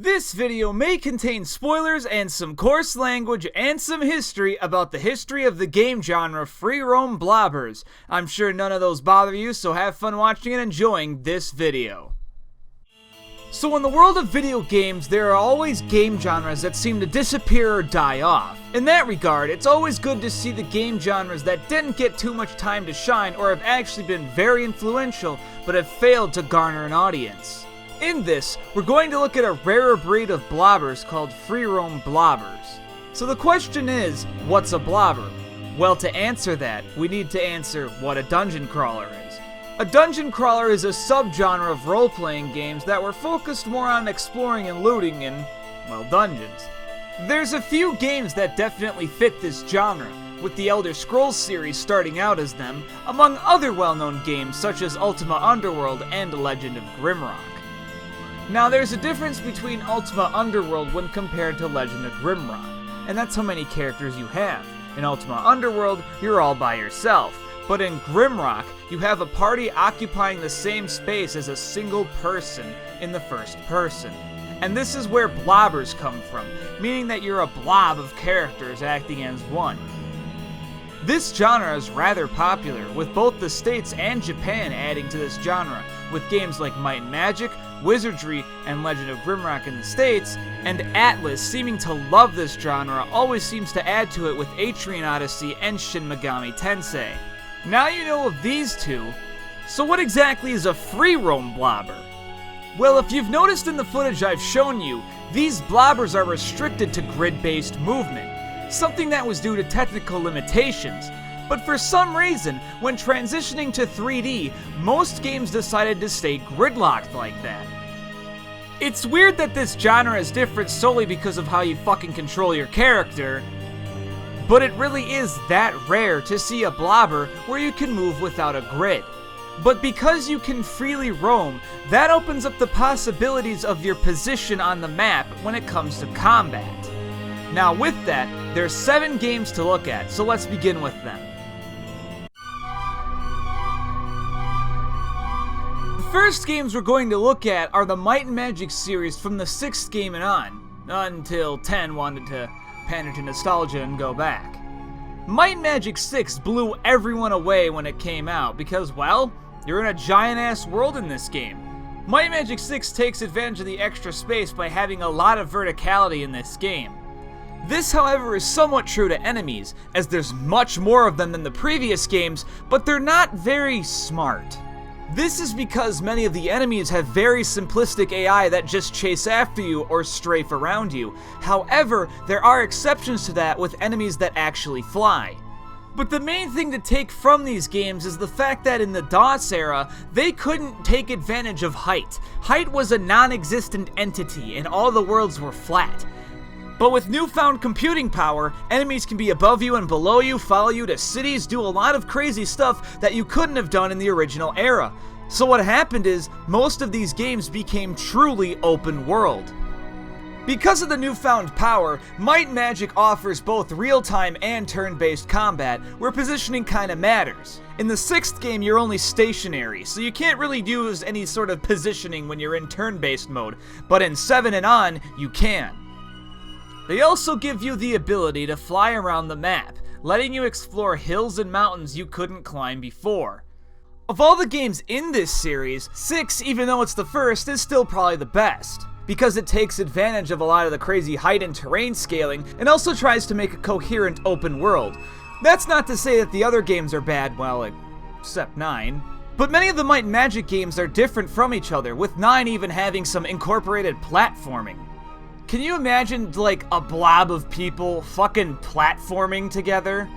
This video may contain spoilers and some coarse language and some history about the history of the game genre free roam blobbers. I'm sure none of those bother you, so have fun watching and enjoying this video. So in the world of video games, there are always game genres that seem to disappear or die off. In that regard, it's always good to see the game genres that didn't get too much time to shine or have actually been very influential but have failed to garner an audience. In this, we're going to look at a rarer breed of blobbers called free roam blobbers. So the question is, what's a blobber? Well, to answer that, we need to answer what a dungeon crawler is. A dungeon crawler is a subgenre of role-playing games that were focused more on exploring and looting in, well, dungeons. There's a few games that definitely fit this genre, with the Elder Scrolls series starting out as them, among other well-known games such as Ultima Underworld and Legend of Grimrock. Now, there's a difference between Ultima Underworld when compared to Legend of Grimrock, and that's how many characters you have. In Ultima Underworld, you're all by yourself, but in Grimrock, you have a party occupying the same space as a single person in the first person. And this is where blobbers come from, meaning that you're a blob of characters acting as one. This genre is rather popular, with both the States and Japan adding to this genre, with games like Might and Magic, Wizardry, and Legend of Grimrock in the States, and Atlas, seeming to love this genre, always seems to add to it with Atrian Odyssey and Shin Megami Tensei. Now you know of these two, so what exactly is a free roam blobber? Well, if you've noticed in the footage I've shown you, these blobbers are restricted to grid-based movement, something that was due to technical limitations. But for some reason, when transitioning to 3D, most games decided to stay gridlocked like that. It's weird that this genre is different solely because of how you fucking control your character, but it really is that rare to see a blobber where you can move without a grid. But because you can freely roam, that opens up the possibilities of your position on the map when it comes to combat. Now with that, there's 7 games to look at, so let's begin with them. The first games we're going to look at are the Might and Magic series from the 6th game and on, until 10 wanted to pander to nostalgia and go back. Might and Magic 6 blew everyone away when it came out because, well, you're in a giant-ass world in this game. Might and Magic 6 takes advantage of the extra space by having a lot of verticality in this game. This, however, is somewhat true to enemies, as there's much more of them than the previous games, but they're not very smart. This is because many of the enemies have very simplistic AI that just chase after you or strafe around you. However, there are exceptions to that with enemies that actually fly. But the main thing to take from these games is the fact that in the DOS era, they couldn't take advantage of height. Height was a non-existent entity and all the worlds were flat. But with newfound computing power, enemies can be above you and below you, follow you to cities, do a lot of crazy stuff that you couldn't have done in the original era. So what happened is, most of these games became truly open world. Because of the newfound power, Might and Magic offers both real-time and turn-based combat, where positioning kinda matters. In the 6th game, you're only stationary, so you can't really use any sort of positioning when you're in turn-based mode, but in 7 and on, you can. They also give you the ability to fly around the map, letting you explore hills and mountains you couldn't climb before. Of all the games in this series, 6, even though it's the first, is still probably the best, because it takes advantage of a lot of the crazy height and terrain scaling, and also tries to make a coherent open world. That's not to say that the other games are bad, well, except 9. But many of the Might and Magic games are different from each other, with 9 even having some incorporated platforming. Can you imagine, like, a blob of people fucking platforming together?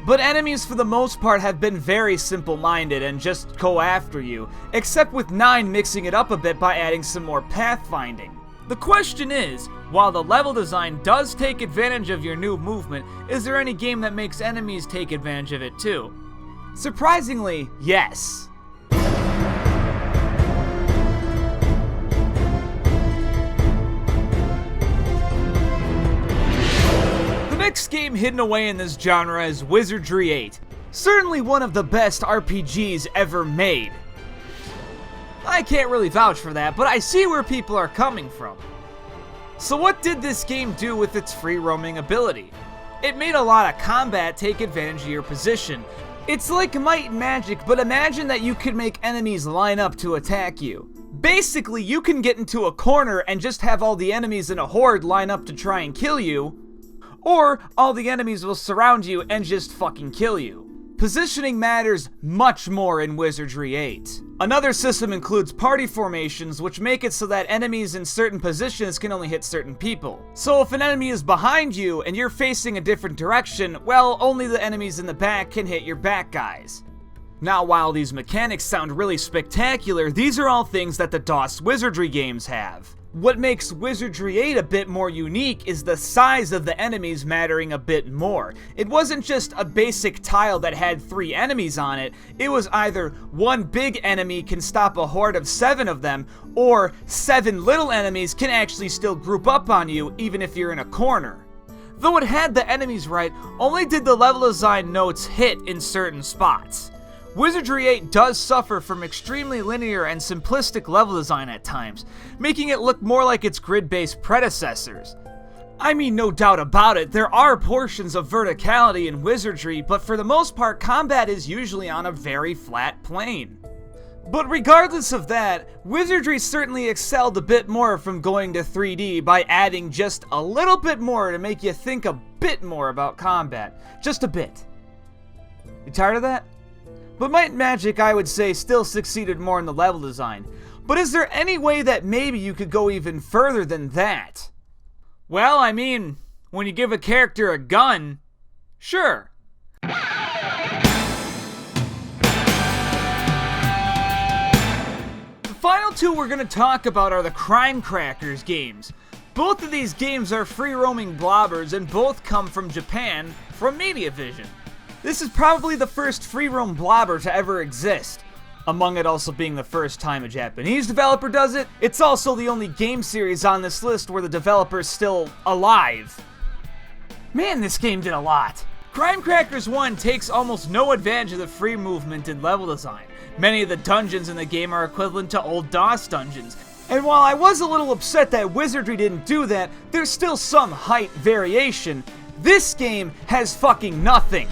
But enemies for the most part have been very simple-minded and just go after you, except with 9 mixing it up a bit by adding some more pathfinding. The question is, while the level design does take advantage of your new movement, is there any game that makes enemies take advantage of it too? Surprisingly, yes. The next game hidden away in this genre is Wizardry 8. Certainly one of the best RPGs ever made. I can't really vouch for that, but I see where people are coming from. So what did this game do with its free roaming ability? It made a lot of combat take advantage of your position. It's like Might and Magic, but imagine that you could make enemies line up to attack you. Basically, you can get into a corner and just have all the enemies in a horde line up to try and kill you, or all the enemies will surround you and just fucking kill you. Positioning matters much more in Wizardry 8. Another system includes party formations, which make it so that enemies in certain positions can only hit certain people. So if an enemy is behind you and you're facing a different direction, well, only the enemies in the back can hit your back guys. Now, while these mechanics sound really spectacular, these are all things that the DOS Wizardry games have. What makes Wizardry 8 a bit more unique is the size of the enemies mattering a bit more. It wasn't just a basic tile that had 3 enemies on it, it was either one big enemy can stop a horde of 7 of them, or 7 little enemies can actually still group up on you even if you're in a corner. Though it had the enemies right, only did the level design notes hit in certain spots. Wizardry 8 does suffer from extremely linear and simplistic level design at times, making it look more like its grid-based predecessors. I mean, no doubt about it, there are portions of verticality in Wizardry, but for the most part, combat is usually on a very flat plane. But regardless of that, Wizardry certainly excelled a bit more from going to 3D by adding just a little bit more to make you think a bit more about combat. Just a bit. You tired of that? But Might and Magic, I would say, still succeeded more in the level design. But is there any way that maybe you could go even further than that? Well, I mean, when you give a character a gun, sure. The final 2 we're going to talk about are the Crime Crackers games. Both of these games are free-roaming blobbers and both come from Japan, from Mediavision. This is probably the first free-roam blobber to ever exist, among it also being the first time a Japanese developer does it. It's also the only game series on this list where the developer's still alive. Man, this game did a lot. Crime Crackers 1 takes almost no advantage of the free movement and level design. Many of the dungeons in the game are equivalent to old DOS dungeons. And while I was a little upset that Wizardry didn't do that, there's still some height variation. This game has fucking nothing.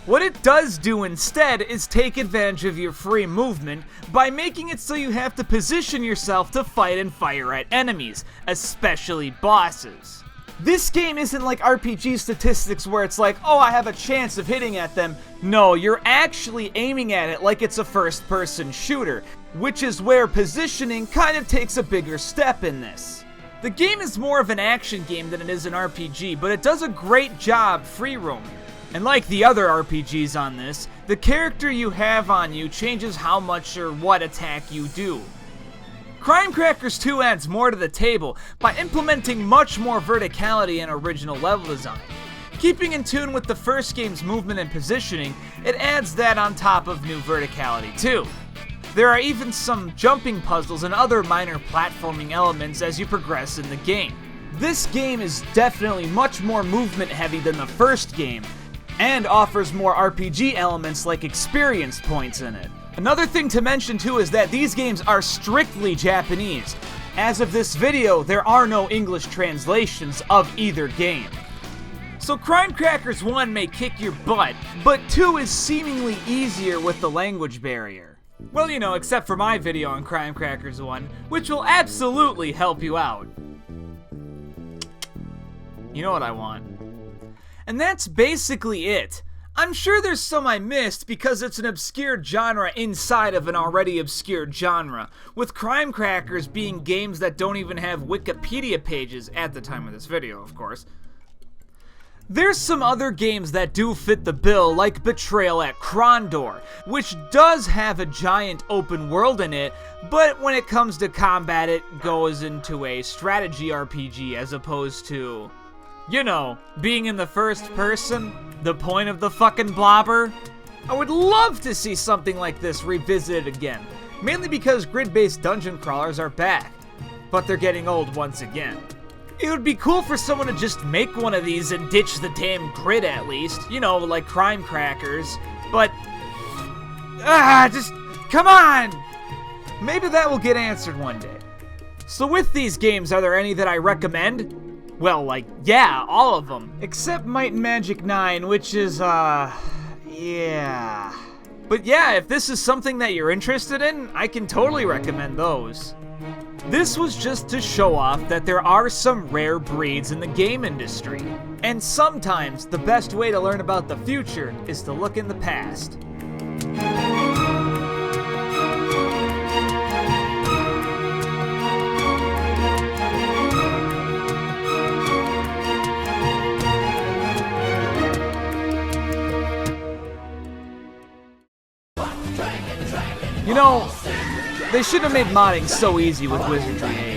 What it does do instead is take advantage of your free movement by making it so you have to position yourself to fight and fire at enemies, especially bosses. This game isn't like RPG statistics where it's like, oh, I have a chance of hitting at them. No, you're actually aiming at it like it's a first-person shooter, which is where positioning kind of takes a bigger step in this. The game is more of an action game than it is an RPG, but it does a great job free roaming. And like the other RPGs on this, the character you have on you changes how much or what attack you do. Crime Crackers 2 adds more to the table by implementing much more verticality and original level design. Keeping in tune with the first game's movement and positioning, it adds that on top of new verticality too. There are even some jumping puzzles and other minor platforming elements as you progress in the game. This game is definitely much more movement heavy than the first game, and offers more RPG elements like experience points in it. Another thing to mention too is that these games are strictly Japanese. As of this video, there are no English translations of either game. So Crime Crackers 1 may kick your butt, but 2 is seemingly easier with the language barrier. Well, you know, except for my video on Crime Crackers 1, which will absolutely help you out. You know what I want. And that's basically it. I'm sure there's some I missed because it's an obscure genre inside of an already obscure genre, with Crime Crackers being games that don't even have Wikipedia pages at the time of this video, of course. There's some other games that do fit the bill, like Betrayal at Cron, which does have a giant open world in it, but when it comes to combat it goes into a strategy RPG as opposed to, you know, being in the first person, the point of the fucking blobber. I would love to see something like this revisited again, mainly because grid-based dungeon crawlers are back, but they're getting old once again. It would be cool for someone to just make one of these and ditch the damn grid at least, you know, like Crime Crackers, but just come on! Maybe that will get answered one day. So with these games, are there any that I recommend? Well, like, yeah, all of them. Except Might and Magic 9, which is, yeah. But yeah, if this is something that you're interested in, I can totally recommend those. This was just to show off that there are some rare breeds in the game industry. And sometimes the best way to learn about the future is to look in the past. You know, they should have made modding so easy with Wizardry.